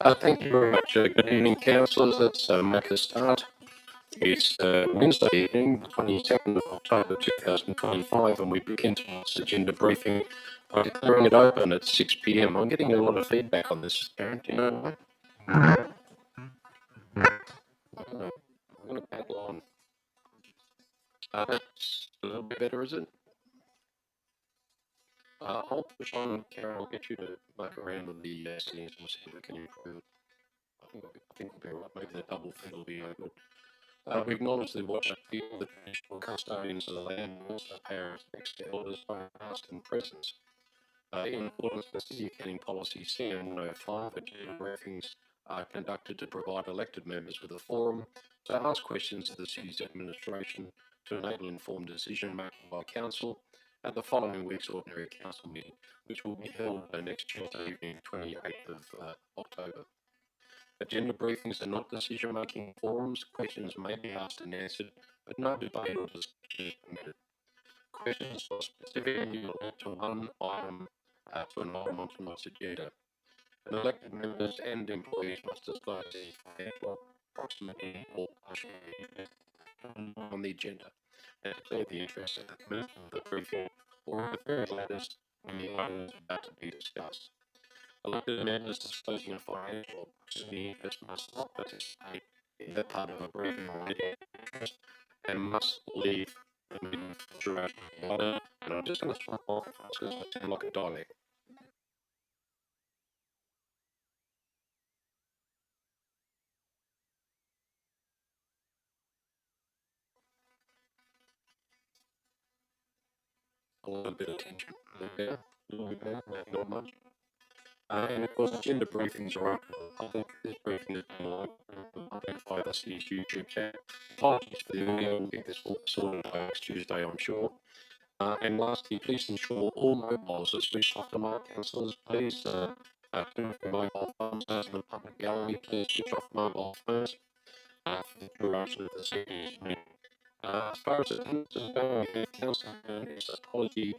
Thank you very much. Good evening, councillors. Let's make a start. It's Wednesday evening, 22nd of October 2025, and we begin tonight's agenda briefing by declaring it open at 6 p.m. I'm getting a lot of feedback on this, Karen. Do you know why? I'm going to battle on. That's a little bit better, is it? I'll push on, Karen. I'll get you to muck around with the settings and see if we can improve it. I think we'll be right. Maybe the double feed will be good. We acknowledge the watch people, the traditional custodians of the land, and also pay our respects to elders, both past and present. In accordance with City Accounting Policy CN105, agenda briefings are conducted to provide elected members with a forum to ask questions of the City's administration to enable informed decision making by Council at the following week's ordinary Council meeting, which will be held next Tuesday evening, 28th of October. Agenda briefings are not decision-making forums. Questions may be asked and answered, but no debate or discussion is permitted. Questions are specifically related to one item to an item on tonight's agenda. And elected members and employees must disclose any financial, approximately or partial interest on the agenda and declare the interest at the commencement of the briefing or at the very latest when the item is about to be discussed. Elected members disclosing a financial or proximity interest must not participate in that part of a briefing or meeting interest and must leave the meeting for duration of the item. And I'm just going to swap off because I sound like a dialect. A little bit of tension. A little bit better, not much. And of course, agenda briefings are open to the public. This briefing is being live via the city's YouTube channel. Apologies for the audio. We'll get this all sorted by next Tuesday, I'm sure. And lastly, please ensure all mobiles are switched off tonight. Councillors, please turn off your mobile phones as in the public gallery. Please switch off mobile phones for the duration of this evening's meeting. As far as attendance is going, we have Councillor Burney's apology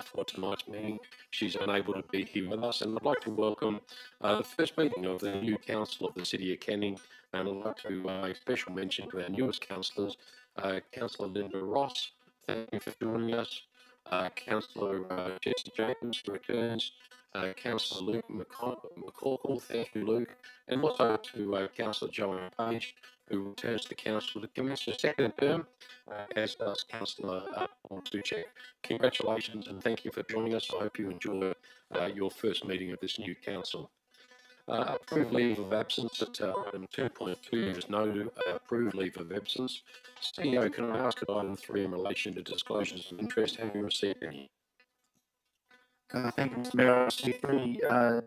for tonight's meeting. She's unable to be here with us, and I'd like to welcome the first meeting of the new council of the City of Canning, and I'd like to make special mention to our newest councillors, Councillor Linda Ross. Thank you for joining us. Councillor Jesse Jacobs returns. Councillor Luke McCorkle, thank you, Luke. And also to Councillor Joanne Page, who returns to council to commence her second term, as does Councillor Paul Tuchek. Congratulations and thank you for joining us. I hope you enjoy your first meeting of this new council. Approved leave of absence at item 2.2 is no approved leave of absence. CEO, can I ask at item 3 in relation to disclosures of interest, have you received any? Thank you, Mr. Mayor. I received 3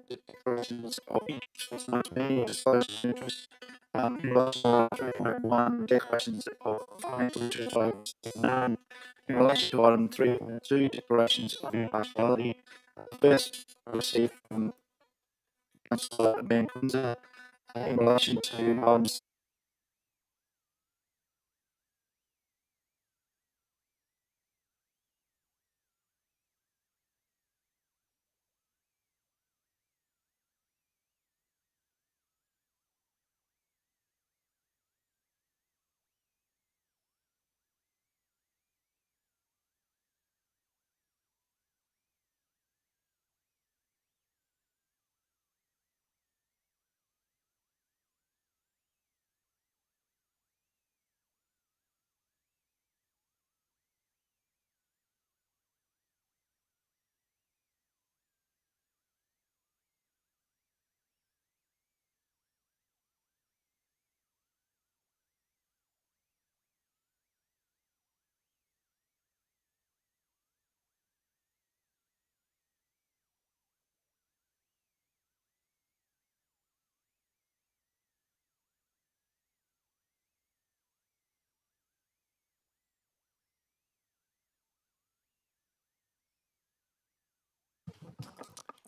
declarations of interest for tonight's meeting, disclosures of interest. In relation to 3.1, declarations of financial interest, I received none. In relation to item 3.2, declarations of impartiality, first I received from Councillor Ben Kunza. In relation to items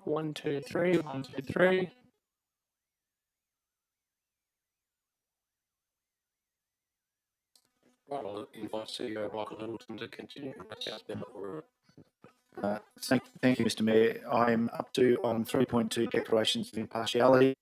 One, two, three, 1, 2, 3. Right, I'll invite CEO Michael Littleton to continue. thank you, Mr. Mayor. I'm up to on 3.2, declarations of impartiality.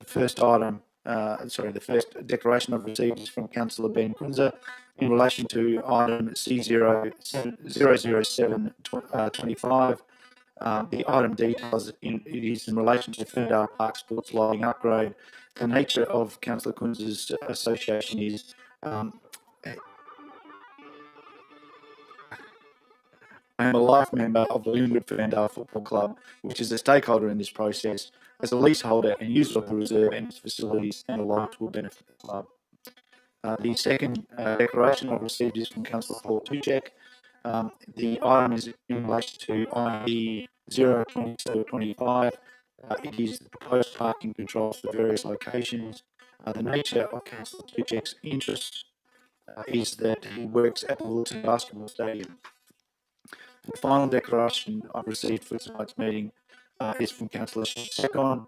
first item, the first declaration I've received is from Councillor Ben Kunzer in relation to item C00725. The item details it is in relation to Ferndale Park Sports lighting upgrade. The nature of Councillor Kunzer's association is I am a life member of the Linwood Ferndale Football Club, which is a stakeholder in this process. As a leaseholder and user of the reserve and its facilities, and the like will benefit the club. The second declaration I've received is from Councillor Paul Tuchek. The item is in relation to IE 02225. It is the proposed parking controls for various locations. The nature of Councillor Tuchek's interest is that he works at the Wilton Basketball Stadium. The final declaration I've received for tonight's meeting is from Councillor Secon.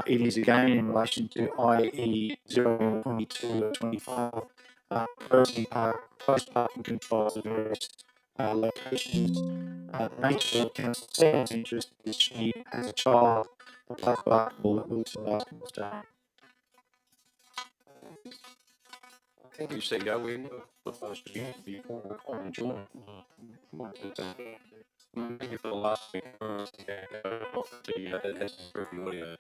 It is again in relation to IE 02225, proposing post parking controls of various locations. The nature of Councillor Secon's interest is she, as a child, played basketball at Wilton Basketball Stadium. Thank you, CEO. We never proposed to you before. We're quite enjoying Thank you for the last week. It has improved the audio.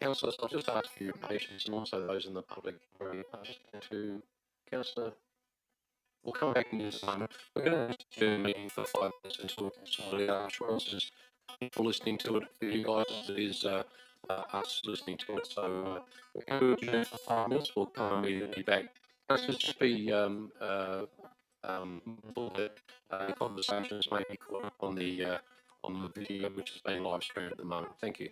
Councillors, I'll just ask for your patience and also those in the public to Councillor. We'll come back in just a moment. We're going to do a meeting for 5 minutes until consolidate our assurances for listening to it for you guys. It is us listening to it. So we're going to adjourn for 5 minutes. We'll come immediately back. Just be conversations may be caught up on the video which is being live streamed at the moment. Thank you.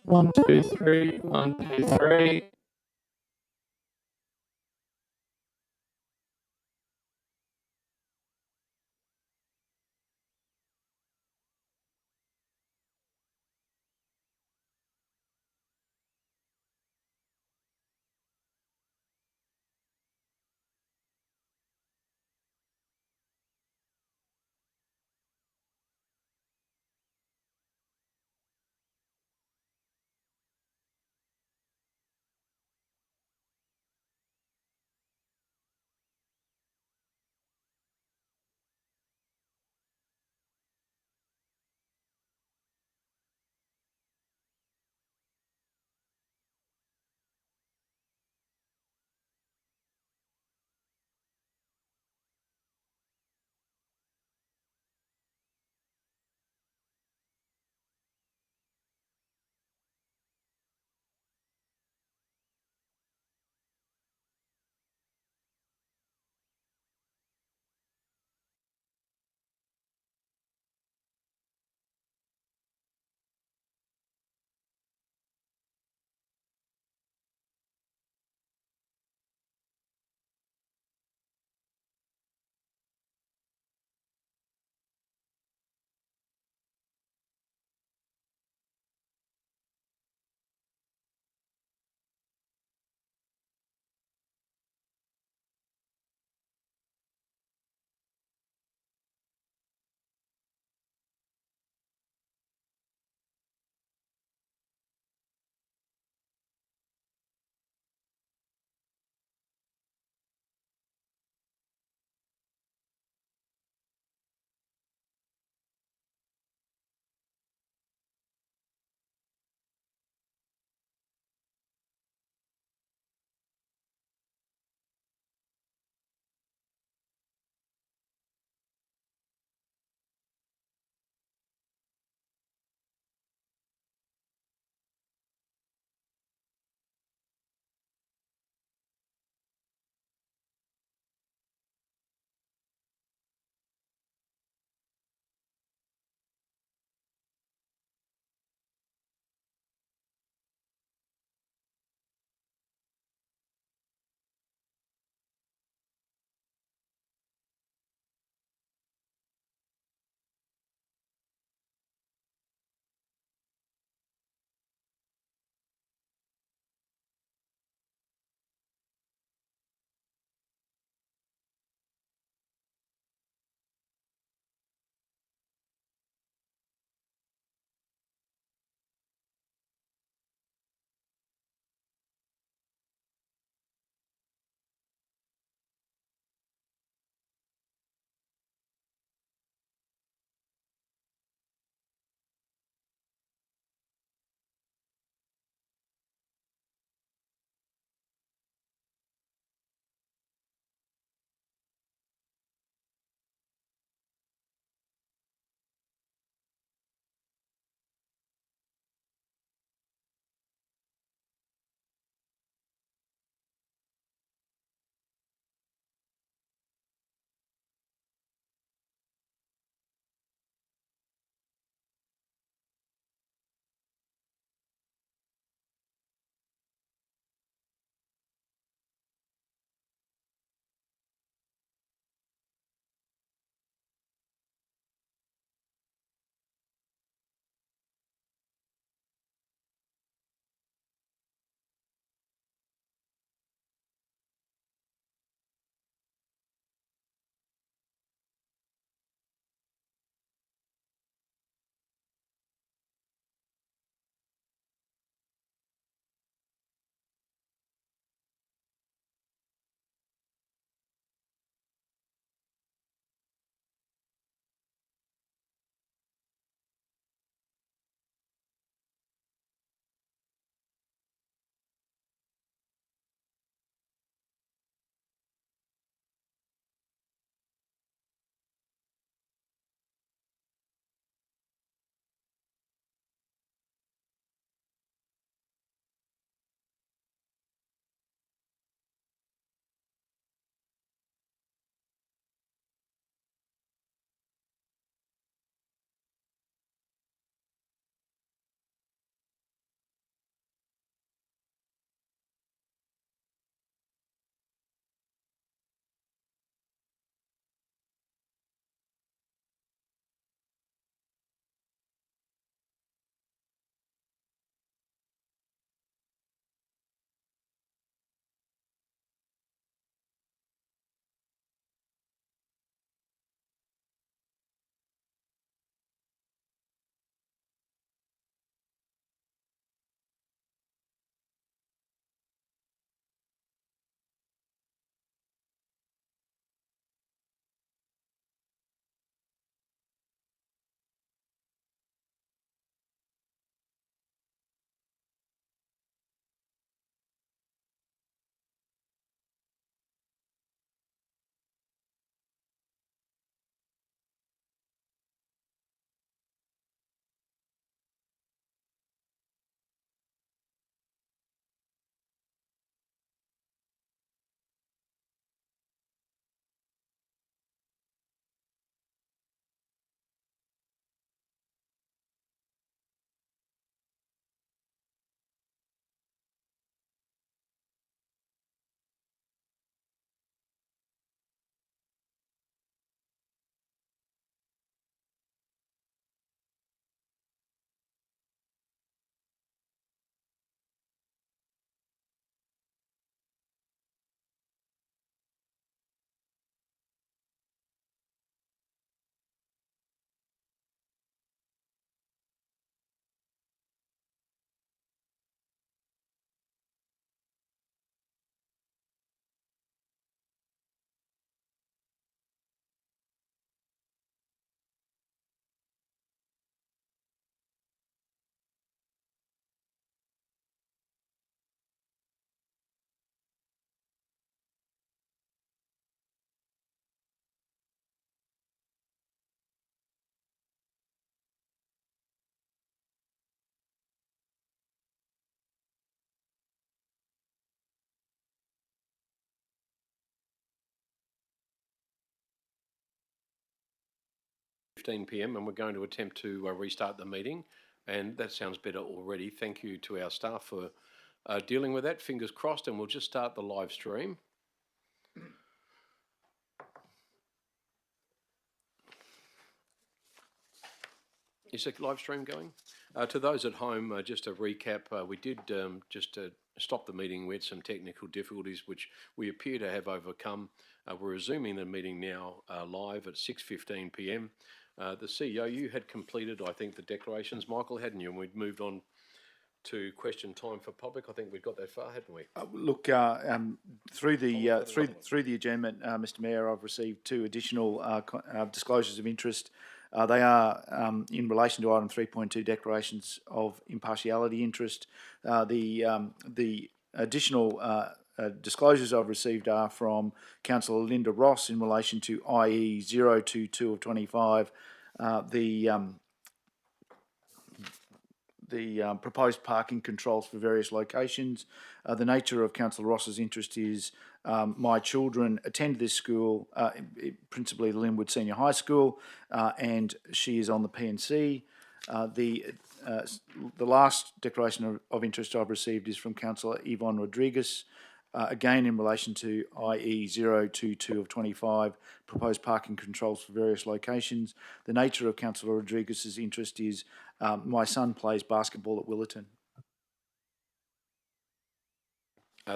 One, two, three, 1, 2, 3. 6:15 p.m. and we're going to attempt to restart the meeting. And that sounds better already. Thank you to our staff for dealing with that. Fingers crossed, and we'll just start the live stream. Is the live stream going? To those at home, just a recap, we did just stop the meeting. We had some technical difficulties, which we appear to have overcome. We're resuming the meeting now live at 6:15 p.m. The CEO, you had completed, I think, the declarations, Michael, hadn't you? And we'd moved on to question time for public. I think we got that far, hadn't we? Look, through the adjournment, Mr. Mayor, I've received two additional disclosures of interest. They are in relation to item 3.2, declarations of impartiality interest. The additional disclosures I've received are from Councillor Linda Ross in relation to IE 022 of 25, the proposed parking controls for various locations. The nature of Councillor Ross's interest is my children attend this school, principally the Linwood Senior High School, and she is on the PNC. The last declaration of interest I've received is from Councillor Yvonne Rodriguez, again in relation to IE 022 of 25, proposed parking controls for various locations. The nature of Councillor Rodriguez's interest is my son plays basketball at Willerton.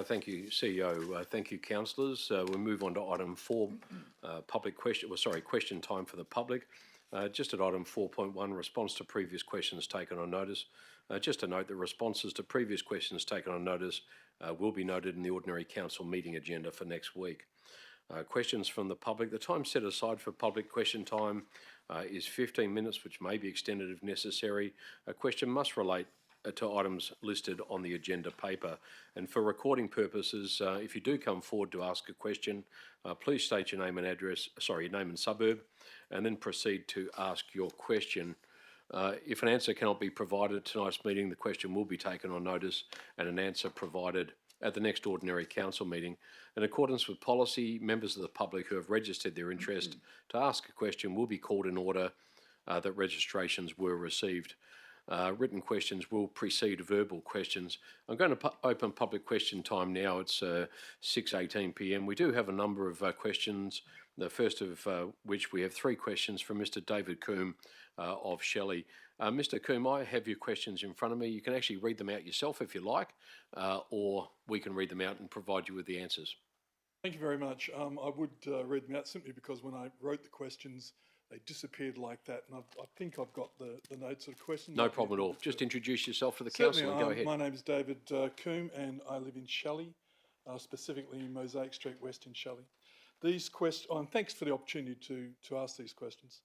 Thank you, CEO. Thank you, councillors. We'll move on to item 4, question time for the public. Just at item 4.1, response to previous questions taken on notice. Just to note that responses to previous questions taken on notice will be noted in the ordinary council meeting agenda for next week. Questions from the public. The time set aside for public question time is 15 minutes, which may be extended if necessary. A question must relate to items listed on the agenda paper. And for recording purposes, if you do come forward to ask a question, please state your name and address, your name and suburb, and then proceed to ask your question. If an answer cannot be provided at tonight's meeting, the question will be taken on notice and an answer provided at the next ordinary council meeting. In accordance with policy, members of the public who have registered their interest to ask a question will be called in order that registrations were received. Written questions will precede verbal questions. I'm going to open public question time now. It's 6:18 p.m. We do have a number of questions, the first of which we have 3 questions from Mr. David Coombe of Shelley. Mr. Coombe, I have your questions in front of me. You can actually read them out yourself if you like, or we can read them out and provide you with the answers. Thank you very much. I would read them out simply because when I wrote the questions, they disappeared like that, and I think I've got the notes of the questions. No problem at all. Just introduce yourself to the council and go ahead. My name is David Coombe, and I live in Shelley, specifically in Mosaic Street West in Shelley. These questions, thanks for the opportunity to ask these questions.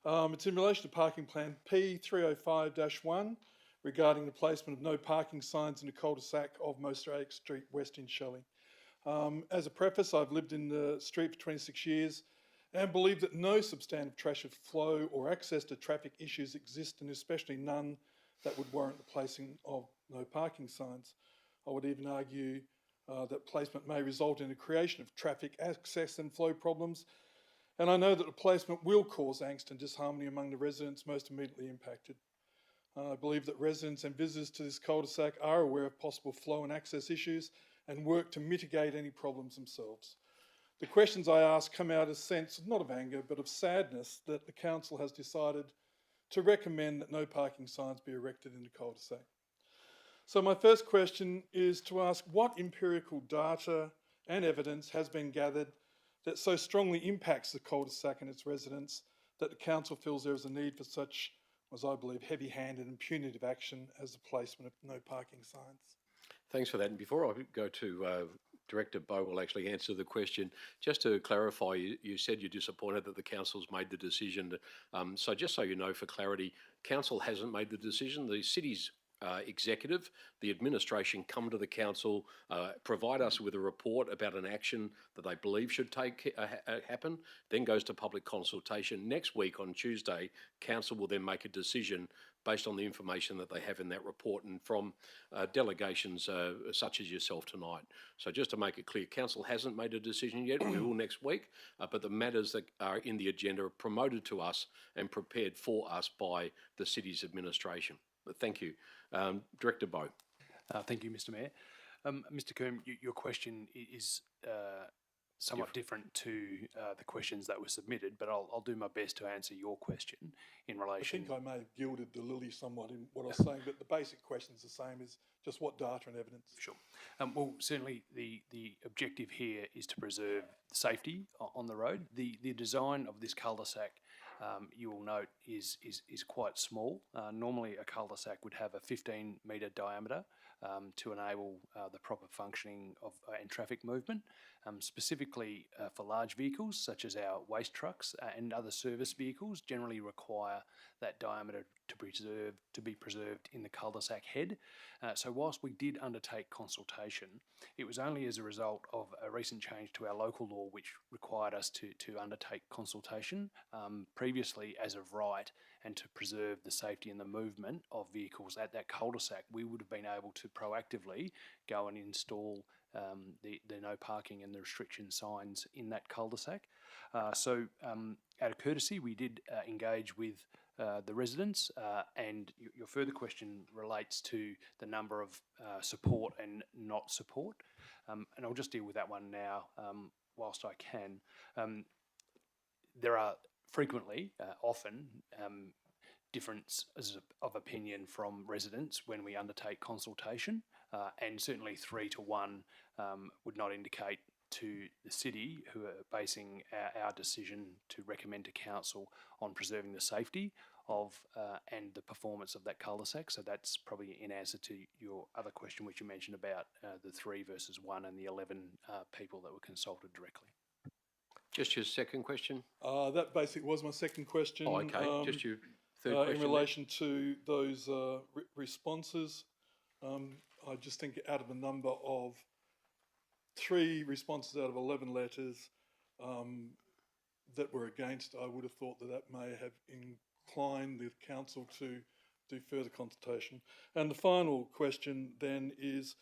It's in relation to parking plan P305-1 regarding the placement of no parking signs in the cul-de-sac of Mosaic Street West in Shelley. As a preface, I've lived in the street for 26 years and believe that no substantive traffic flow or access to traffic issues exist, and especially none that would warrant the placing of no parking signs. I would even argue that placement may result in the creation of traffic access and flow problems, and I know that the placement will cause angst and disharmony among the residents most immediately impacted. I believe that residents and visitors to this cul-de-sac are aware of possible flow and access issues and work to mitigate any problems themselves. The questions I ask come out of a sense, not of anger, but of sadness that the council has decided to recommend that no parking signs be erected in the cul-de-sac. So my first question is to ask what empirical data and evidence has been gathered that so strongly impacts the cul-de-sac and its residents that the council feels there is a need for such, as I believe, heavy-handed and punitive action as the placement of no parking signs. Thanks for that. And before I go to Director Bowe will actually answer the question. Just to clarify, you said you're disappointed that the council's made the decision. So just so you know, for clarity, council hasn't made the decision. The city's executive, the administration come to the council, provide us with a report about an action that they believe should happen, then goes to public consultation. Next week on Tuesday, council will then make a decision based on the information that they have in that report and from delegations such as yourself tonight. So just to make it clear, Council hasn't made a decision yet. We will next week, but the matters that are in the agenda are promoted to us and prepared for us by the city's administration. But thank you. Director Bowe. Thank you, Mr. Mayor. Mr. Coombe, your question is somewhat different to the questions that were submitted, but I'll do my best to answer your question in relation. I think I may have gilded the lily somewhat in what I was saying, but the basic question is the same, is just what data and evidence. Sure. Well, certainly the objective here is to preserve safety on the road. The design of this cul-de-sac, you will note, is quite small. Normally a cul-de-sac would have a 15-metre diameter to enable the proper functioning of and traffic movement, specifically for large vehicles such as our waste trucks and other service vehicles generally require that diameter to be preserved in the cul-de-sac head. So whilst we did undertake consultation, it was only as a result of a recent change to our local law which required us to undertake consultation previously as of right, and to preserve the safety and the movement of vehicles at that cul-de-sac, we would have been able to proactively go and install the no parking and the restriction signs in that cul-de-sac. So out of courtesy, we did engage with the residents, and your further question relates to the number of support and not support, and I'll just deal with that one now whilst I can. There are frequently, often, differences of opinion from residents when we undertake consultation, and certainly 3 to 1 would not indicate to the city, who are basing our decision to recommend to council on preserving the safety of and the performance of that cul-de-sac. So that's probably in answer to your other question, which you mentioned about the 3 versus 1 and the 11 people that were consulted directly. Just your second question? That basically was my second question. Oh, okay. Just your third question. In relation to those responses, I just think out of a number of 3 responses out of 11 letters that were against, I would have thought that may have inclined the council to do further consultation. And the final question then is,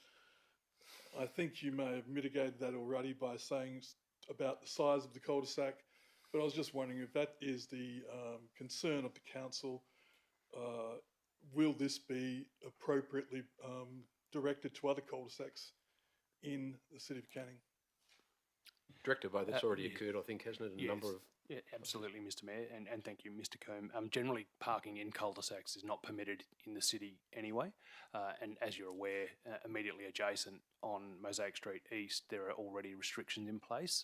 I think you may have mitigated that already by saying about the size of the cul-de-sac, but I was just wondering if that is the concern of the council. Will this be appropriately directed to other cul-de-sacs in the City of Canning? Director Bowe, that's already occurred, I think, hasn't it? A number of... Yeah, absolutely, Mr. Mayor, and thank you, Mr. Coombe. Generally, parking in cul-de-sacs is not permitted in the city anyway, and as you're aware, immediately adjacent on Mosaic Street East, there are already restrictions in place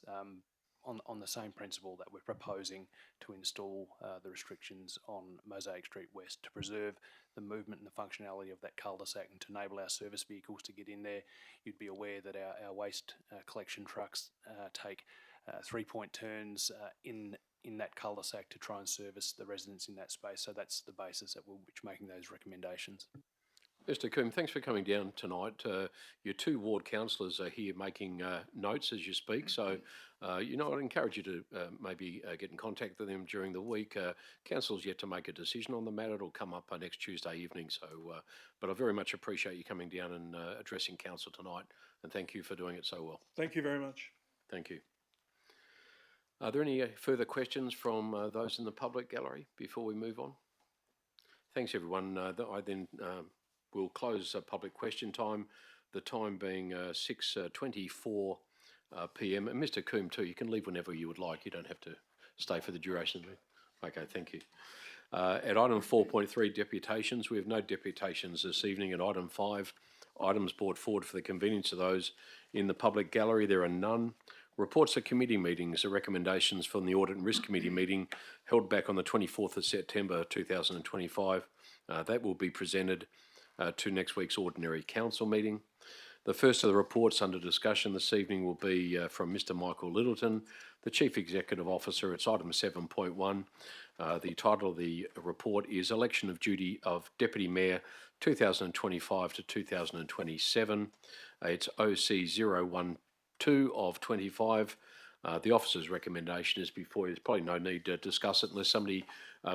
on the same principle that we're proposing to install the restrictions on Mosaic Street West to preserve the movement and the functionality of that cul-de-sac and to enable our service vehicles to get in there. You'd be aware that our waste collection trucks take 3-point turns in that cul-de-sac to try and service the residents in that space. So that's the basis that we're making those recommendations. Mr. Coombe, thanks for coming down tonight. Your 2 ward councillors are here making notes as you speak, so I'd encourage you to maybe get in contact with them during the week. Council's yet to make a decision on the matter. It'll come up next Tuesday evening, so but I very much appreciate you coming down and addressing council tonight, and thank you for doing it so well. Thank you very much. Thank you. Are there any further questions from those in the public gallery before we move on? Thanks, everyone. I then will close public question time, the time being 6:24 p.m. And Mr. Coombe too, you can leave whenever you would like. You don't have to stay for the duration of the... Okay, thank you. At item 4.3, deputations, we have no deputations this evening. At item 5, items brought forward for the convenience of those in the public gallery, there are none. Reports of committee meetings, the recommendations from the Audit and Risk Committee meeting held back on the 24th of September 2025. That will be presented to next week's ordinary council meeting. The first of the reports under discussion this evening will be from Mr. Michael Littleton, the Chief Executive Officer. It's item 7.1. The title of the report is Election of Duty of Deputy Mayor 2025 to 2027. It's OC 012 of 25. The officer's recommendation is before you. There's probably no need to discuss it unless somebody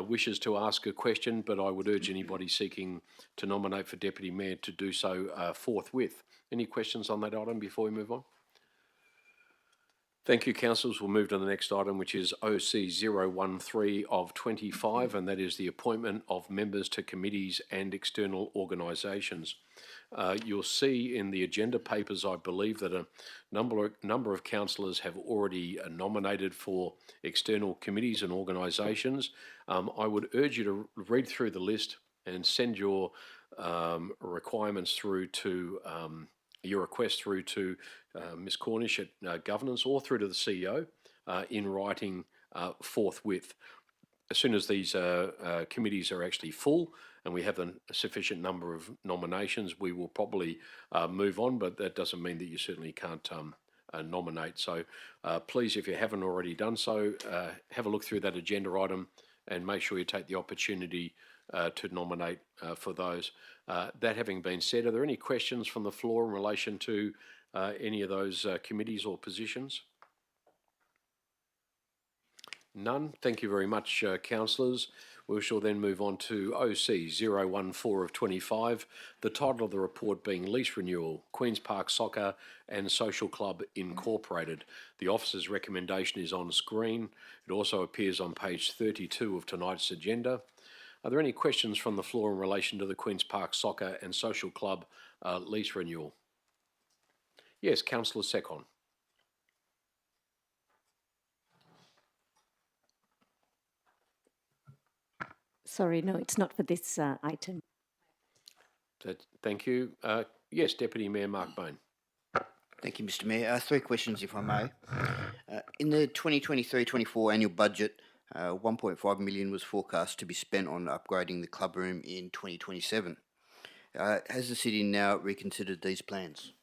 wishes to ask a question, but I would urge anybody seeking to nominate for Deputy Mayor to do so forthwith. Any questions on that item before we move on? Thank you, councillors. We'll move to the next item, which is OC 013 of 25, and that is the appointment of members to committees and external organisations. You'll see in the agenda papers, I believe, that a number of councillors have already nominated for external committees and organisations. I would urge you to read through the list and send your requirements through to your request through to Ms Cornish at Governance or through to the CEO in writing forthwith. As soon as these committees are actually full and we have a sufficient number of nominations, we will probably move on, but that doesn't mean that you certainly can't nominate. So please, if you haven't already done so, have a look through that agenda item and make sure you take the opportunity to nominate for those. That having been said, are there any questions from the floor in relation to any of those committees or positions? None. Thank you very much, councillors. We shall then move on to OC 014 of 25, the title of the report being Lease Renewal, Queen's Park Soccer and Social Club Incorporated. The officer's recommendation is on screen. It also appears on page 32 of tonight's agenda. Are there any questions from the floor in relation to the Queen's Park Soccer and Social Club lease renewal? Yes, Councillor Secon. Sorry, no, it's not for this item. Thank you. Yes, Deputy Mayor Mark Bain. Thank you, Mr Mayor. 3 questions, if I may. In the 2023-24 annual budget, 1.5 million was forecast to be spent on upgrading the club room in 2027. Has the city now reconsidered these plans?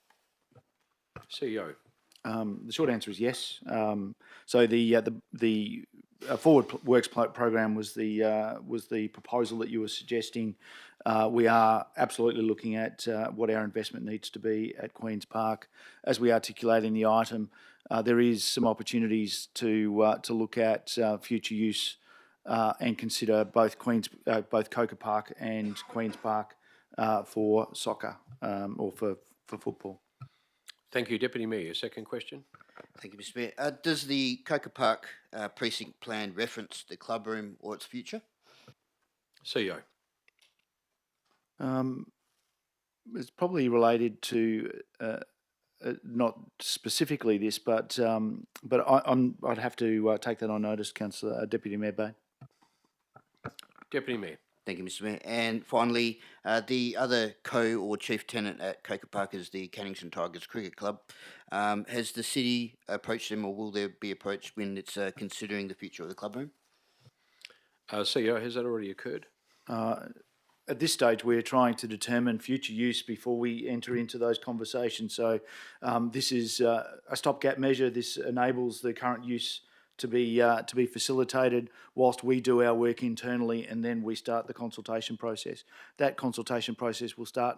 CEO. The short answer is yes. So the forward works program was the proposal that you were suggesting. We are absolutely looking at what our investment needs to be at Queen's Park. As we articulate in the item, there is some opportunities to look at future use and consider both Coker Park and Queen's Park for soccer or for football. Thank you, Deputy Mayor. Second question. Thank you, Mr Mayor. Does the Coker Park precinct plan reference the club room or its future? CEO. It's probably related to not specifically this, but I'd have to take that on notice, Councillor Deputy Mayor Bain. Deputy Mayor. Thank you, Mr Mayor. And finally, the other or chief tenant at Coker Park is the Cannington Tigers Cricket Club. Has the city approached them, or will there be approached when it's considering the future of the club room? CEO, has that already occurred? At this stage, we're trying to determine future use before we enter into those conversations. So this is a stopgap measure. This enables the current use to be facilitated whilst we do our work internally, and then we start the consultation process. That consultation process will start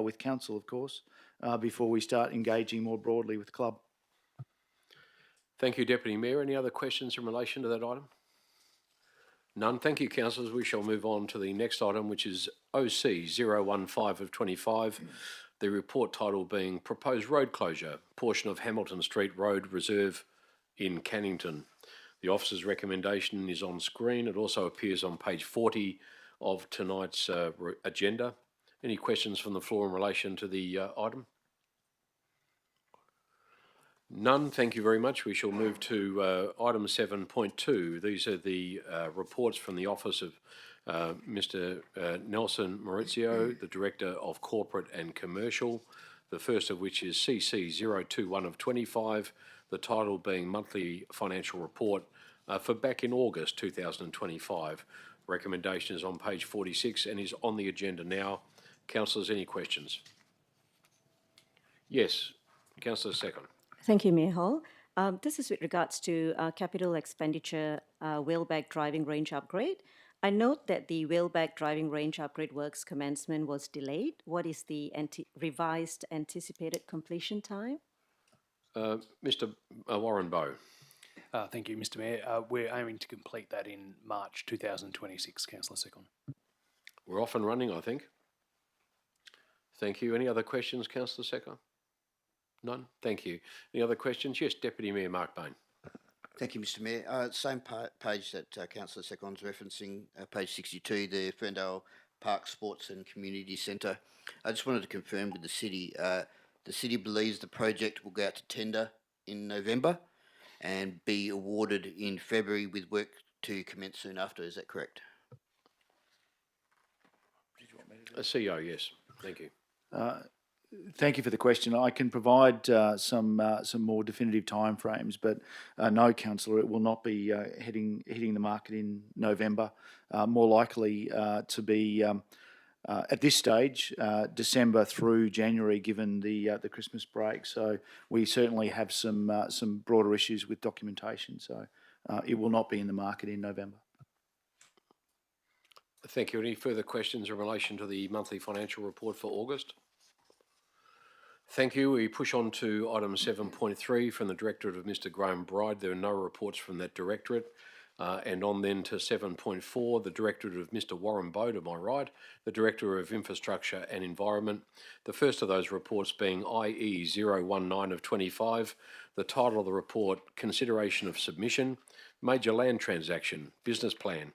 with council, of course, before we start engaging more broadly with the club. Thank you, Deputy Mayor. Any other questions in relation to that item? None. Thank you, councillors. We shall move on to the next item, which is OC 015 of 25. The report title being Proposed Road Closure, portion of Hamilton Street Road Reserve in Cannington. The officer's recommendation is on screen. It also appears on page 40 of tonight's agenda. Any questions from the floor in relation to the item? None. Thank you very much. We shall move to item 7.2. These are the reports from the office of Mr. Nelson Maurizio, the Director of Corporate and Commercial, the first of which is CC 021 of 25, the title being Monthly Financial Report for back in August 2025. Recommendation is on page 46 and is on the agenda now. Councillors, any questions? Yes, Councillor Second. Thank you, Mayor Hall. This is with regards to capital expenditure wheelback driving range upgrade. I note that the wheelback driving range upgrade works commencement was delayed. What is the revised anticipated completion time? Mr. Warren Bowe. Thank you, Mr Mayor. We're aiming to complete that in March 2026, Councillor Second. We're off and running, I think. Thank you. Any other questions, Councillor Secker? None? Thank you. Any other questions? Yes, Deputy Mayor Mark Bain. Thank you, Mr Mayor. Same page that Councillor Secon's referencing, page 62, the Ferndale Park Sports and Community Centre. I just wanted to confirm with the city believes the project will go out to tender in November and be awarded in February with work to commence soon after. Is that correct? CEO, yes. Thank you. Thank you for the question. I can provide some more definitive timeframes, but no, Councillor, it will not be hitting the market in November. More likely to be at this stage December through January, given the Christmas break. So we certainly have some broader issues with documentation. So it will not be in the market in November. Thank you. Any further questions in relation to the monthly financial report for August? Thank you. We push on to item 7.3 from the Directorate of Mr Graham Bride. There are no reports from that Directorate. And on then to 7.4, the Directorate of Mr Warren Bowe, to my right, the Director of Infrastructure and Environment. The first of those reports being IE 019 of 25. The title of the report, Consideration of Submission, Major Land Transaction, Business Plan,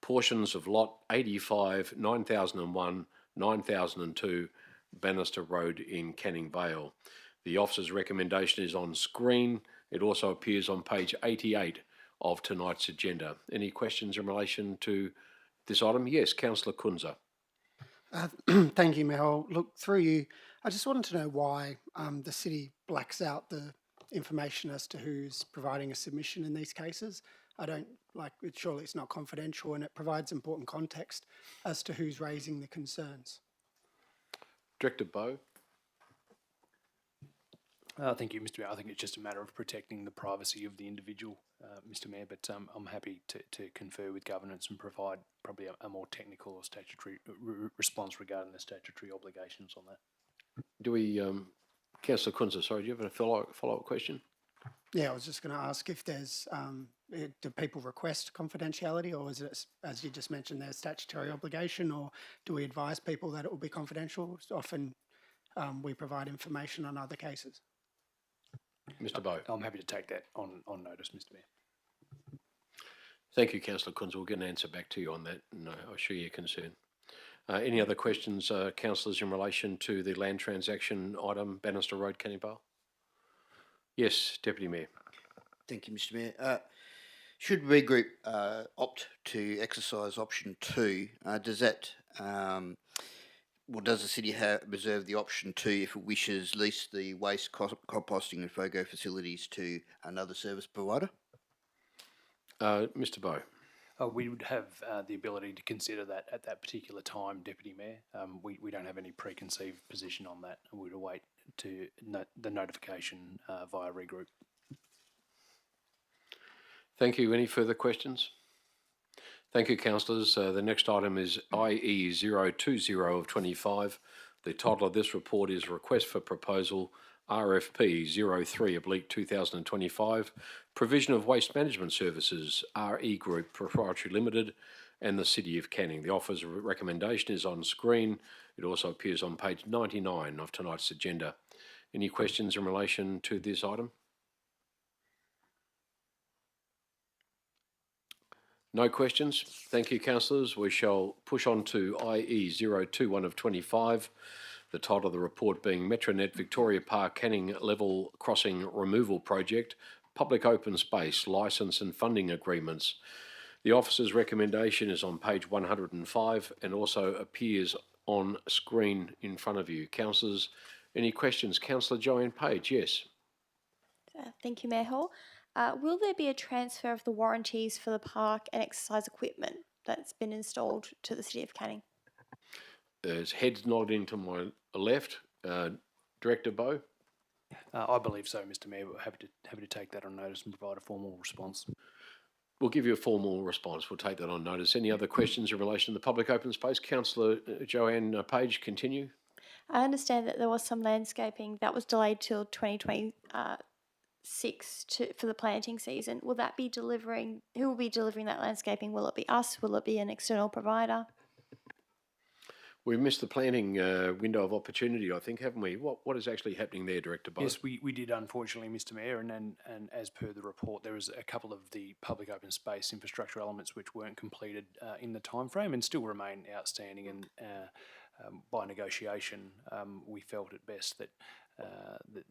portions of Lot 85, 9001, 9002, Bannister Road in Canning Vale. The officer's recommendation is on screen. It also appears on page 88 of tonight's agenda. Any questions in relation to this item? Yes, Councillor Kunza. Thank you, Mayor. Look, through you, I just wanted to know why the city blacks out the information as to who's providing a submission in these cases. I don't like it. Surely it's not confidential, and it provides important context as to who's raising the concerns. Director Bowe. Thank you, Mr Mayor. I think it's just a matter of protecting the privacy of the individual, Mr Mayor, but I'm happy to confer with governance and provide probably a more technical or statutory response regarding the statutory obligations on that. Do we, Councillor Kunza, sorry, do you have a follow-up question? Yeah, I was just going to ask if there's, do people request confidentiality, or is it, as you just mentioned, there's statutory obligation, or do we advise people that it will be confidential? Often we provide information on other cases. Mr Bowe. I'm happy to take that on notice, Mr Mayor. Thank you, Councillor Kunza. We'll get an answer back to you on that, and I share your concern. Any other questions, councillors, in relation to the land transaction item, Bannister Road, Canning Vale? Yes, Deputy Mayor. Thank you, Mr Mayor. Should Regroup opt to exercise option 2, does that, does the city reserve the option 2 if it wishes lease the waste composting and FOGO facilities to another service provider? Mr Bowe. We would have the ability to consider that at that particular time, Deputy Mayor. We don't have any preconceived position on that, and we'd await to the notification via Regroup. Thank you. Any further questions? Thank you, councillors. The next item is IE 020 of 25. The title of this report is Request for Proposal RFP 03/2025, Provision of Waste Management Services, RE Group Proprietary Limited, and the City of Canning. The offer's recommendation is on screen. It also appears on page 99 of tonight's agenda. Any questions in relation to this item? No questions. Thank you, councillors. We shall push on to IE 021 of 25. The title of the report being Metronet Victoria Park Canning Level Crossing Removal Project, Public Open Space Licence and Funding Agreements. The officer's recommendation is on page 105 and also appears on screen in front of you. Councillors, any questions? Councillor Joanne Page, yes. Thank you, Mayor Hall. Will there be a transfer of the warranties for the park and exercise equipment that's been installed to the City of Canning? There's heads nodding to my left. Director Bowe? I believe so, Mr Mayor. We're happy to take that on notice and provide a formal response. We'll give you a formal response. We'll take that on notice. Any other questions in relation to the public open space? Councillor Joanne Page, continue. I understand that there was some landscaping that was delayed till 2020, 6 for the planting season, will that be delivering? Who will be delivering that landscaping? Will it be us? Will it be an external provider? We've missed the planning window of opportunity, I think, haven't we? What is actually happening there, Director Bo? Yes, we did, unfortunately, Mr Mayor, and as per the report, there was a couple of the public open space infrastructure elements which weren't completed in the timeframe and still remain outstanding. And by negotiation, we felt it best that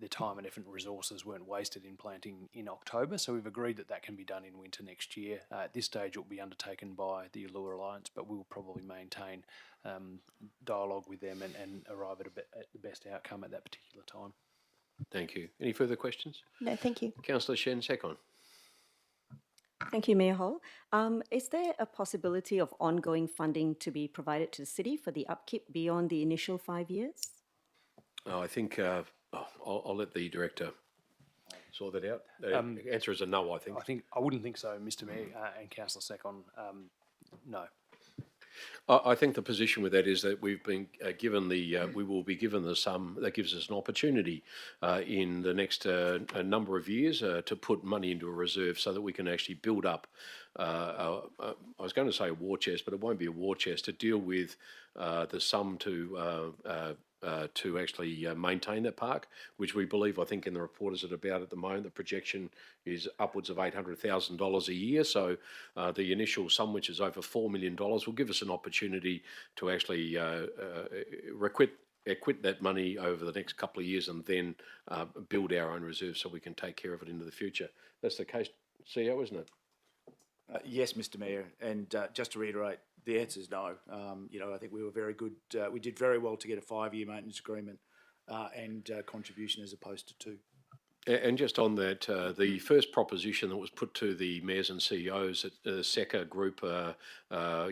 the time and effort and resources weren't wasted in planting in October. So we've agreed that that can be done in winter next year. At this stage, it will be undertaken by the Allure Alliance, but we'll probably maintain dialogue with them and arrive at the best outcome at that particular time. Thank you. Any further questions? No, thank you. Councillor Shen Second. Thank you, Mayor Hall. Is there a possibility of ongoing funding to be provided to the city for the upkeep beyond the initial 5 years? I think I'll let the director sort that out. The answer is a no, I think. I wouldn't think so, Mr Mayor and Councillor Second. No. I think the position with that is that we've been given we will be given the sum that gives us an opportunity in the next a number of years to put money into a reserve so that we can actually build up. I was going to say a war chest, but it won't be a war chest, to deal with the sum to actually maintain that park, which we believe, I think in the report is at about, at the moment, the projection is upwards of $800,000 a year. So the initial sum, which is over $4 million, will give us an opportunity to actually equip that money over the next couple of years and then build our own reserves so we can take care of it into the future. That's the case, CEO, isn't it? Yes, Mr Mayor, and just to reiterate, the answer is no. I think we were very good. We did very well to get a 5-year maintenance agreement and contribution as opposed to 2. And just on that, the first proposition that was put to the mayors and CEOs at the SECA group,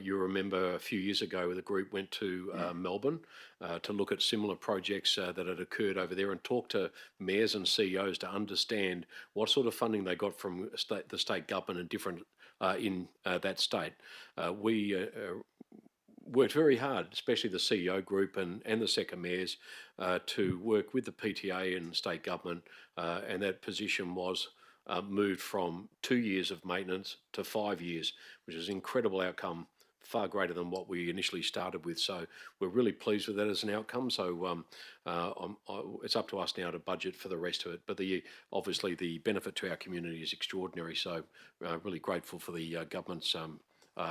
you remember a few years ago, the group went to Melbourne to look at similar projects that had occurred over there and talk to mayors and CEOs to understand what sort of funding they got from the state government and different in that state. We worked very hard, especially the CEO group and the SECA mayors, to work with the PTA and state government, and that position was moved from 2 years of maintenance to 5 years, which is an incredible outcome, far greater than what we initially started with. So we're really pleased with that as an outcome. So it's up to us now to budget for the rest of it. But obviously the benefit to our community is extraordinary. So really grateful for the government's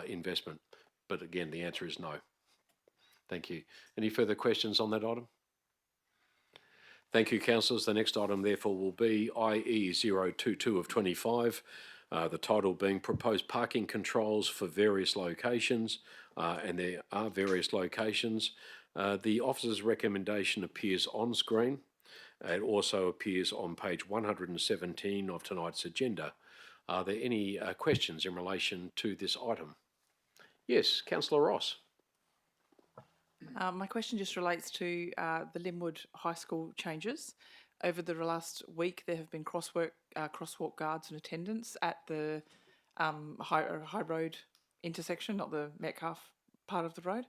investment. But again, the answer is no. Thank you. Any further questions on that item? Thank you, councillors. The next item, therefore, will be IE 022 of 25. The title being Proposed Parking Controls for Various Locations, and there are various locations. The officer's recommendation appears on screen. It also appears on page 117 of tonight's agenda. Are there any questions in relation to this item? Yes, Councillor Ross. My question just relates to the Linwood High School changes. Over the last week, there have been crosswalk guards and attendants at the High Road intersection, not the Metcalfe part of the road.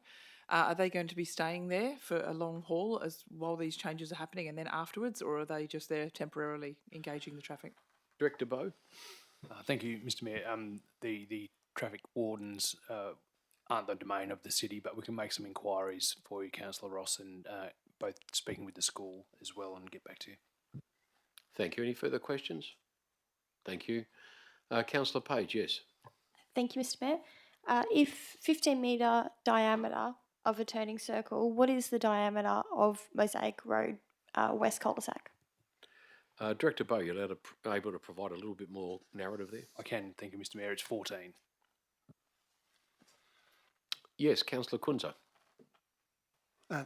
Are they going to be staying there for a long haul while these changes are happening and then afterwards, or are they just there temporarily engaging the traffic? Director Bo. Thank you, Mr Mayor. The traffic wardens aren't the domain of the city, but we can make some inquiries for you, Councillor Ross, and both speaking with the school as well and get back to you. Thank you. Any further questions? Thank you. Councillor Page, yes. Thank you, Mr Mayor. If 15-metre diameter of a turning circle, what is the diameter of Mosaic Road West cul-de-sac? Director Bo, you're able to provide a little bit more narrative there? I can. Thank you, Mr Mayor. It's 14. Yes, Councillor Kunza.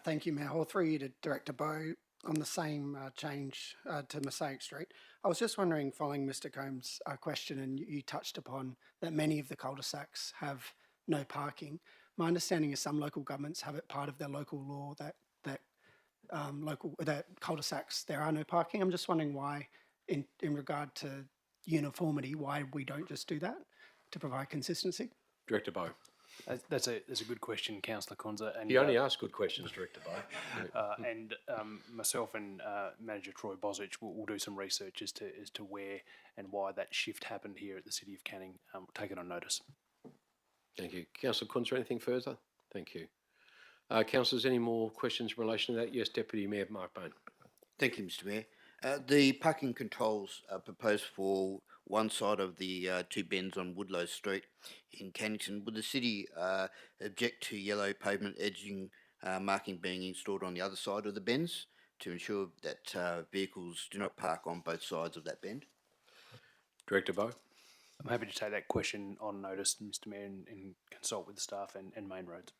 Thank you, Mayor Hall. Through you to Director Bo, on the same change to Mosaic Street. I was just wondering, following Mr Combs' question, and you touched upon that many of the cul-de-sacs have no parking. My understanding is some local governments have it part of their local law that cul-de-sacs there are no parking. I'm just wondering why, in regard to uniformity, why we don't just do that to provide consistency. Director Bo. That's a good question, Councillor Conza. And He only asked good questions, Director Bow. and myself and Manager Troy Bosich will do some research as to where and why that shift happened here at the City of Canning. Take it on notice. Thank you. Councillor Kunz, anything further? Thank you. Councillors, any more questions in relation to that? Yes, Deputy Mayor Mark Bain. Thank you, Mr. Mayor. The parking controls are proposed for one side of the two bends on Woodlow Street in Cannington. Would the city object to yellow pavement edging marking being installed on the other side of the bends to ensure that vehicles do not park on both sides of that bend? Director Bow. I'm happy to take that question on notice, Mr. Mayor, and consult with the staff and Main Roads.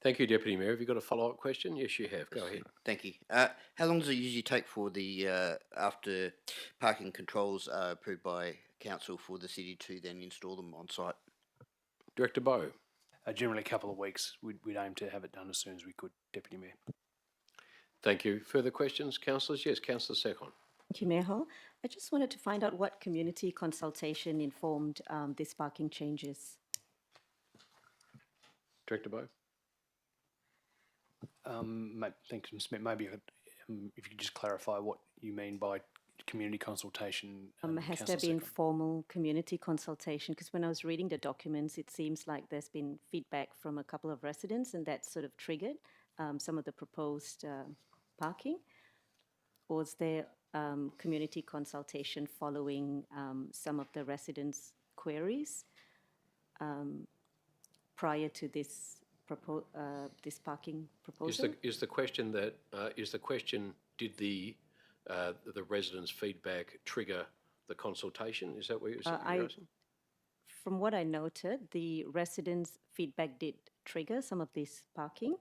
Thank you, Deputy Mayor. Have you got a follow-up question? Yes, you have. Go ahead. Thank you. How long does it usually take for the after parking controls are approved by council for the city to then install them on site? Director Bow. Generally a couple of weeks. We'd aim to have it done as soon as we could, Deputy Mayor. Thank you. Further questions, councillors? Yes, Councillor Secon. Thank you, Mayor Hall. I just wanted to find out what community consultation informed these parking changes. Director Bow. Thanks, Ms. Smith. Maybe if you could just clarify what you mean by community consultation. Has Councillor there been Secon. formal community consultation? Because when I was reading the documents, it seems like there's been feedback from a couple of residents, and that sort of triggered some of the proposed parking. Or was there community consultation following some of the residents' queries prior to this this parking proposal? Is the question that did the residents' feedback trigger the consultation? Is that what you're saying? From what I noted, the residents' feedback did trigger some of this parking,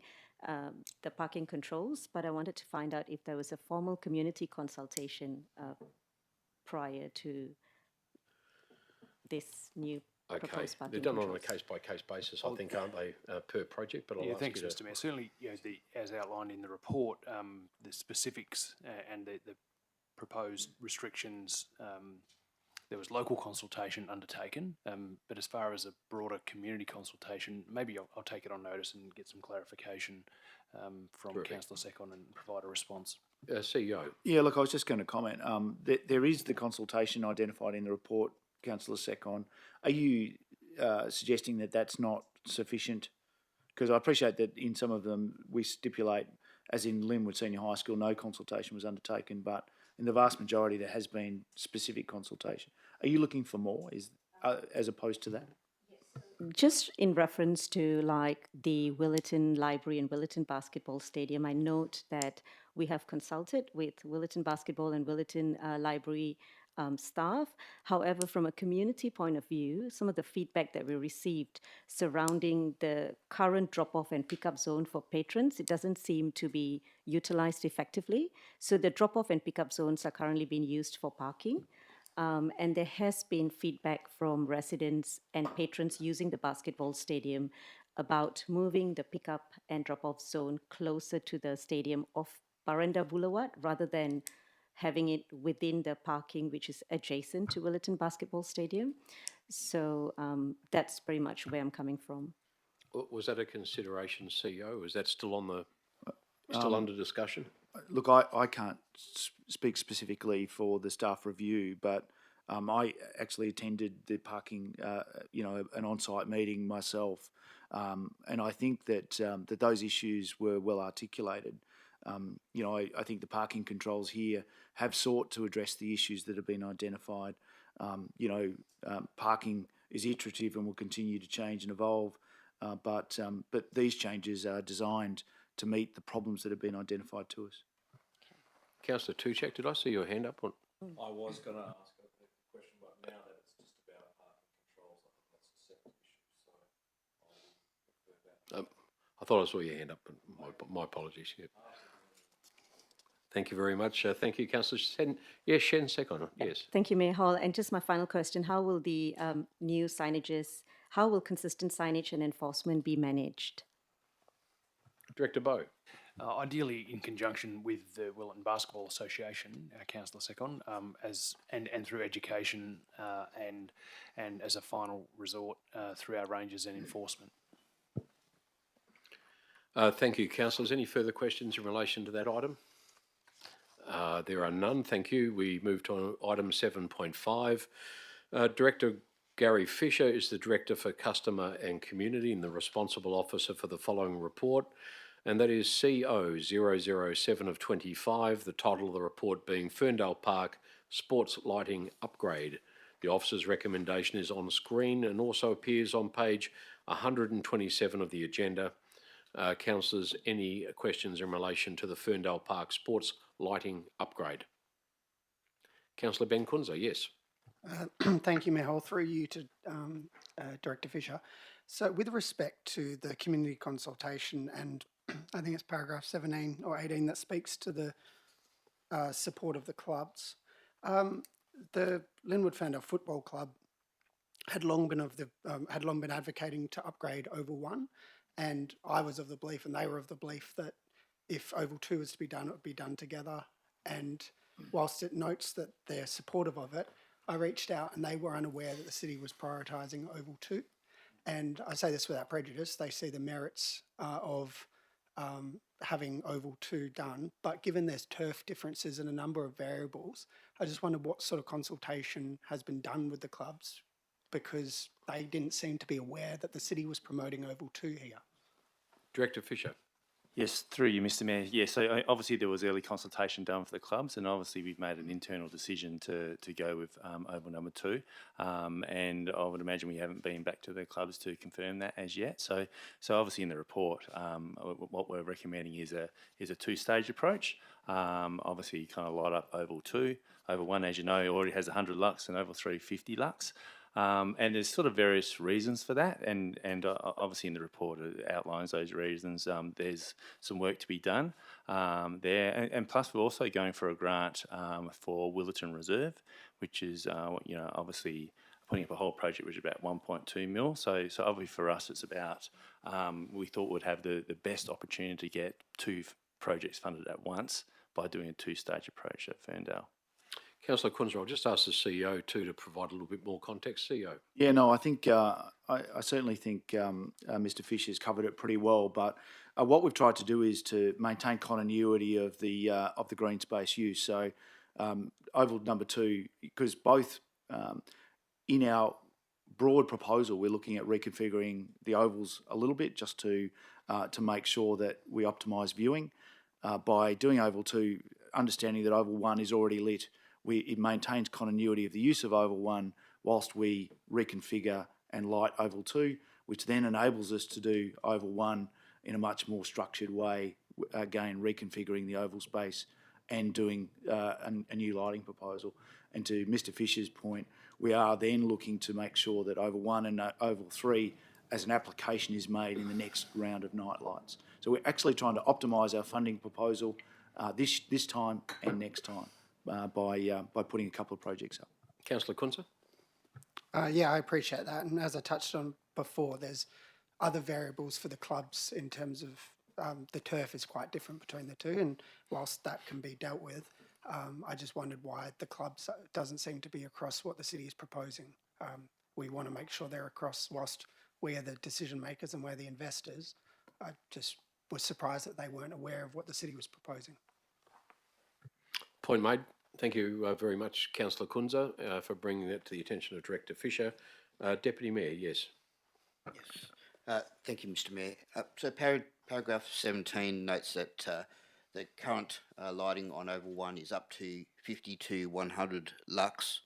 the parking controls, but I wanted to find out if there was a formal community consultation prior to this new proposed parking They're done on a controls. case-by-case basis, I think, aren't they, per project? But I'll ask Thanks, you to... Mr. Mayor. Certainly, as outlined in the report, the specifics and the proposed restrictions, there was local consultation undertaken, but as far as a broader community consultation, maybe I'll take it on notice and get some clarification from Terrific. Councillor Secon and provide a response. CEO. Yeah, look, I was just going to comment. There is the consultation identified in the report, Councillor Secon. Are you suggesting that that's not sufficient? Because I appreciate that in some of them we stipulate, as in Linwood Senior High School, no consultation was undertaken, but in the vast majority there has been specific consultation. Are you looking for more as opposed to that? Just in reference to like the Willetton Library and Willetton Basketball Stadium, I note that we have consulted with Willetton Basketball and Willetton Library staff. However, from a community point of view, some of the feedback that we received surrounding the current drop-off and pick-up zone for patrons, it doesn't seem to be utilized effectively. So the drop-off and pick-up zones are currently being used for parking. And there has been feedback from residents and patrons using the basketball stadium about moving the pickup and drop-off zone closer to the stadium off Baranda Boulevard rather than having it within the parking which is adjacent to Willetton Basketball Stadium. So that's pretty much where I'm coming from. Was that a consideration, CEO? Is that still on the under discussion? Look, I can't speak specifically for the staff review, but I actually attended the parking, an on-site meeting myself, and I think that that those issues were well articulated. I think the parking controls here have sought to address the issues that have been identified. Parking is iterative and will continue to change and evolve, but these changes are designed to meet the problems that have been identified to us. Councillor Tuchek, did I see your hand up? I was going to ask a question, but now that it's just about parking controls, I think that's a separate issue, so I'll refer that. I thought I saw your hand up, but my apologies. Yeah. Thank you very much. Thank you, Councillor Shen. Yes, Shen Secon. Yes. Thank you, Mayor Hall. And just my final question, how will the new signages, how will consistent signage and enforcement be managed? Director Bow. Ideally, in conjunction with the Willetton Basketball Association, Councillor Secon, and through education and as a final resort through our rangers and enforcement. Thank you, councillors. Any further questions in relation to that item? There are none. Thank you. We move to item 7.5. Director Gary Fisher is the Director for Customer and Community and the responsible officer for the following report, and that is CO007 of 25, the title of the report being Ferndale Park Sports Lighting Upgrade. The officer's recommendation is on screen and also appears on page 127 of the agenda. Councillors, any questions in relation to the Ferndale Park Sports Lighting Upgrade? Councillor Ben Kunza, yes. Thank you, Mayor Hall. Through you to Director Fisher. So with respect to the community consultation, and I think it's paragraph 17 or 18 that speaks to the support of the clubs, the Linwood Ferndale Football Club had long been advocating to upgrade Oval 1, and I was of the belief, and they were of the belief, that if Oval 2 was to be done, it would be done together. And whilst it notes that they're supportive of it, I reached out and they were unaware that the city was prioritising Oval 2. And I say this without prejudice, they see the merits of having Oval 2 done, but given there's turf differences and a number of variables, I just wondered what sort of consultation has been done with the clubs, because they didn't seem to be aware that the city was promoting Oval 2 here. Director Fisher. Yes, through you, Mr Mayor. Yes, so obviously there was early consultation done for the clubs, and obviously we've made an internal decision to go with Oval number 2, and I would imagine we haven't been back to the clubs to confirm that as yet. So obviously in the report, what we're recommending is a two-stage approach. Obviously you kind of light up Oval 2. Oval 1, as you know, already has 100 lux, and Oval 3, 50 lux. And there's sort of various reasons for that, and obviously in the report it outlines those reasons. There's some work to be done there, and plus we're also going for a grant for Willerton Reserve, which is obviously putting up a whole project which is about 1.2 mil. So obviously for us it's about we thought we'd have the best opportunity to get two projects funded at once by doing a two-stage approach at Ferndale. Councillor Kunzer, I'll just ask the CEO too to provide a little bit more context. CEO. Yeah, no, I think I certainly think Mr. Fisher's covered it pretty well. But what we've tried to do is to maintain continuity of the green space use. So Oval number 2, because both in our broad proposal, we're looking at reconfiguring the ovals a little bit just to make sure that we optimise viewing. By doing Oval 2, understanding that Oval 1 is already lit, it maintains continuity of the use of Oval 1 whilst we reconfigure and light Oval 2, which then enables us to do Oval 1 in a much more structured way, again reconfiguring the oval space and doing a new lighting proposal. And to Mr. Fisher's point, we are then looking to make sure that Oval 1 and Oval 3 as an application is made in the next round of night lights. So we're actually trying to optimise our funding proposal this time and next time. By putting a couple of projects up. Councillor Kunzer? Yeah, I appreciate that. And as I touched on before, there's other variables for the clubs in terms of the turf is quite different between the two. And whilst that can be dealt with, I just wondered why the clubs doesn't seem to be across what the city is proposing. We want to make sure they're across whilst we are the decision makers and we're the investors. I just was surprised that they weren't aware of what the city was proposing. Point made. Thank you very much, Councillor Kunzer, for bringing that to the attention of Director Fisher. Deputy Mayor, yes. Yes. Thank you, Mr. Mayor. So paragraph 17 notes that the current lighting on Oval 1 is up to 50 to 100 lux.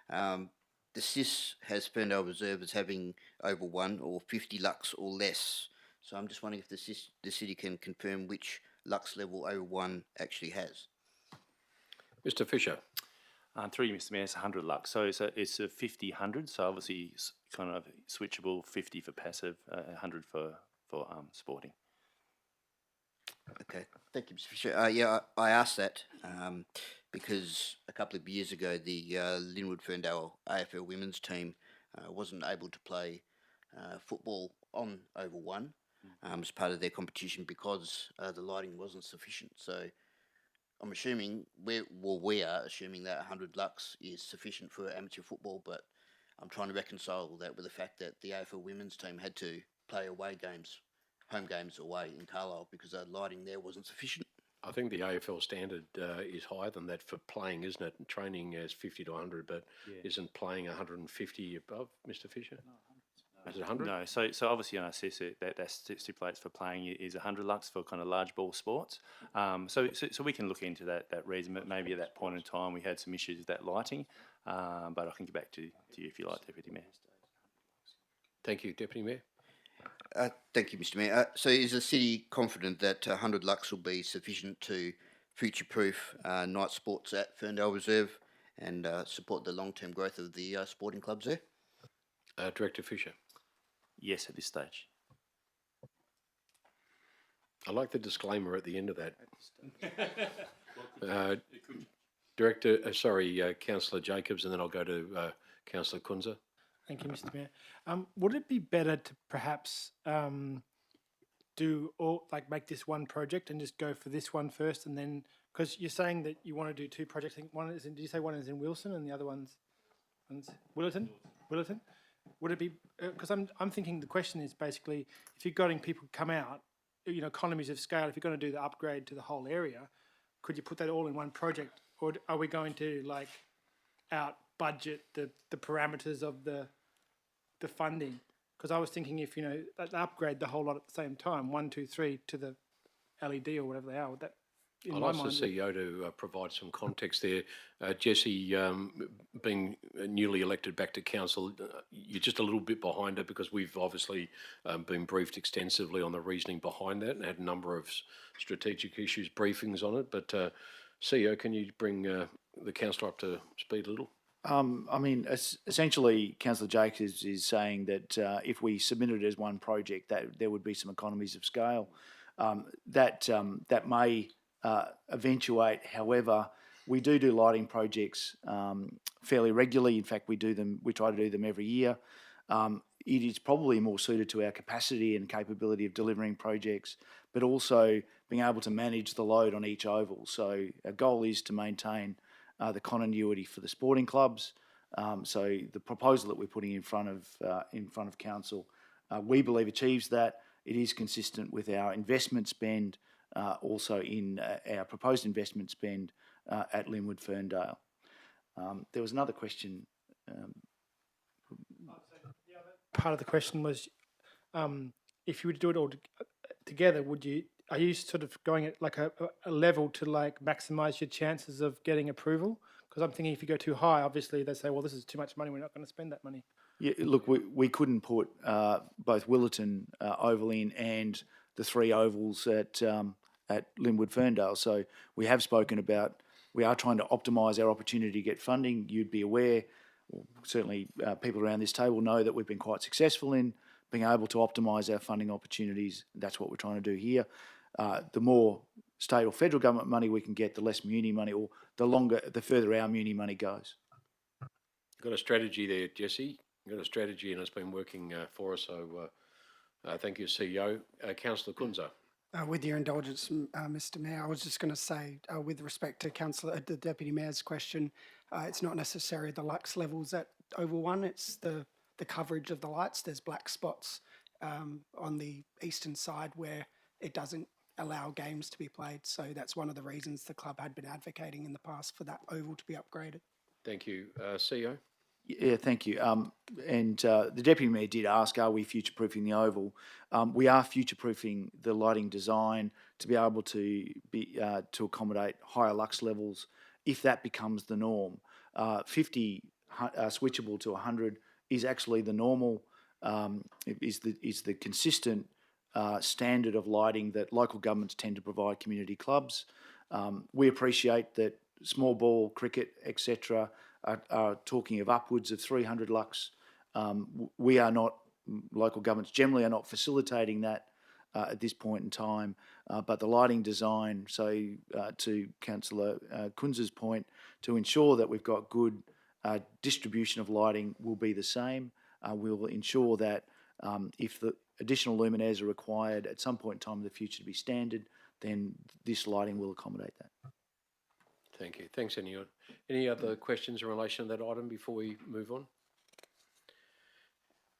The CIS has Ferndale Reserve as having Oval 1 or 50 lux or less. So I'm just wondering if the city can confirm which lux level Oval 1 actually has. Mr. Fisher. Through you, Mr. Mayor, it's 100 lux. So it's a 50-100, so obviously it's kind of switchable, 50 for passive, 100 for sporting. Okay, thank you, Mr. Fisher. Yeah, I asked that because a couple of years ago the Linwood Ferndale AFL women's team wasn't able to play football on Oval 1 as part of their competition because the lighting wasn't sufficient. So I'm assuming, we are assuming that 100 lux is sufficient for amateur football, but I'm trying to reconcile that with the fact that the AFL women's team had to play away games home games away in Carlisle because the lighting there wasn't sufficient. I think the AFL standard is higher than that for playing, isn't it? And training is 50 to 100, but isn't playing 150 above, Mr. Fisher? Is it 100? No, so obviously on our CIS that stipulates for playing is 100 lux for kind of large ball sports. So we can look into that reason, but maybe at that point in time we had some issues with that lighting. But I can get back to you if you like, Deputy Mayor. Thank you, Deputy Mayor. Thank you, Mr. Mayor. So is the city confident that 100 lux will be sufficient to future-proof night sports at Ferndale Reserve and support the long-term growth of the sporting clubs there? Director Fisher. Yes, at this stage. I like the disclaimer at the end of that. Councillor Jacobs, and then I'll go to Councillor Kunza. Thank you, Mr. Mayor. Would it be better to perhaps make this one project and just go for this one first, and then, because you're saying that you want to do two projects. I think one is in, did you say one is in Wilson and the other one's Willerton? Willerton? Would it be, because I'm thinking the question is basically, if you're getting people to come out, economies of scale, if you're going to do the upgrade to the whole area, could you put that all in one project? Or are we going to out budget the parameters of the funding? Because I was thinking if, upgrade the whole lot at the same time, 1, 2, 3 to the LED or whatever they are, would that, I'll ask the CEO to provide some context there. Jesse, being newly elected back to council, you're just a little bit behind it because we've obviously been briefed extensively on the reasoning behind that and had a number of strategic issues, briefings on it. But CEO, can you bring the councillor up to speed a little? Essentially, Councillor Jacobs is saying that if we submitted it as one project, that there would be some economies of scale. That may eventuate. However, we do lighting projects fairly regularly. In fact, we try to do them every year. It is probably more suited to our capacity and capability of delivering projects, but also being able to manage the load on each oval. So our goal is to maintain the continuity for the sporting clubs. So the proposal that we're putting in front of council, we believe achieves that. It is consistent with our investment spend, also in our proposed investment spend at Linwood Ferndale. There was another question. Part of the question was, if you were to do it all together, are you sort of going at like a level to maximise your chances of getting approval? Because I'm thinking if you go too high, obviously they say, well, this is too much money, we're not going to spend that money. Yeah, look, we couldn't put both Willerton Oval in and the 3 ovals at Linwood Ferndale. So we have spoken about, we are trying to optimise our opportunity to get funding. You'd be aware, certainly people around this table know that we've been quite successful in being able to optimise our funding opportunities. That's what we're trying to do here. The more state or federal government money we can get, the less muni money, or the further our muni money goes. Got a strategy there, Jesse. Got a strategy, and it's been working for us. So thank you, CEO. Councillor Kunza. With your indulgence, Mr. Mayor, I was just going to say, with respect to the Deputy Mayor's question, it's not necessarily the lux levels at Oval 1, it's the coverage of the lights. There's black spots on the eastern side where it doesn't allow games to be played. So that's one of the reasons the club had been advocating in the past for that oval to be upgraded. Thank you. CEO? Yeah, thank you. And the Deputy Mayor did ask, are we future-proofing the oval? We are future-proofing the lighting design to be able to accommodate higher lux levels if that becomes the norm. 50 switchable to 100 is actually the normal, is the consistent standard of lighting that local governments tend to provide community clubs. We appreciate that small ball, cricket, etc. are talking of upwards of 300 lux. We are not, local governments generally are not facilitating that at this point in time, but the lighting design, so to Councillor Kunza's point, to ensure that we've got good distribution of lighting will be the same. We will ensure that if the additional luminaires are required at some point in time in the future to be standard, then this lighting will accommodate that. Thank you. Thanks, anyone. Any other questions in relation to that item before we move on?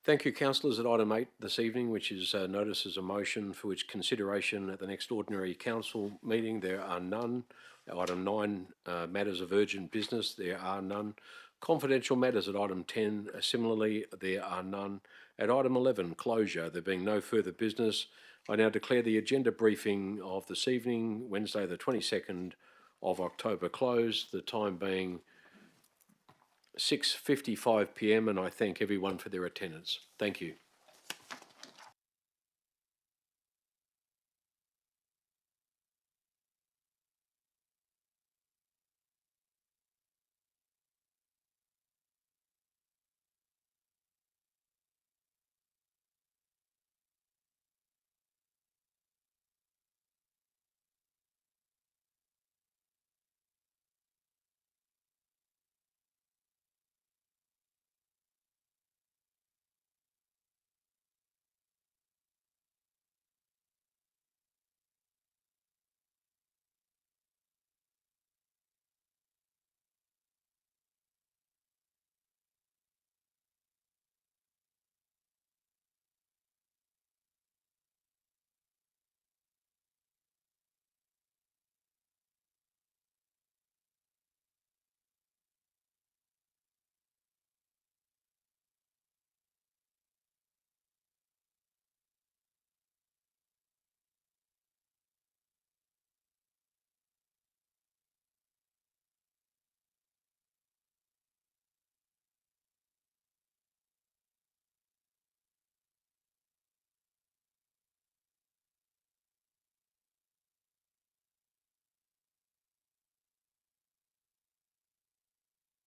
Thank you, councillors. At item 8 this evening, which is notice as a motion for which consideration at the next ordinary council meeting, there are none. Item 9, matters of urgent business, there are none. Confidential matters at item 10, similarly, there are none. At item 11, closure, there being no further business, I now declare the agenda briefing of this evening, Wednesday the 22nd of October, closed, the time being 6:55 p.m, and I thank everyone for their attendance. Thank you.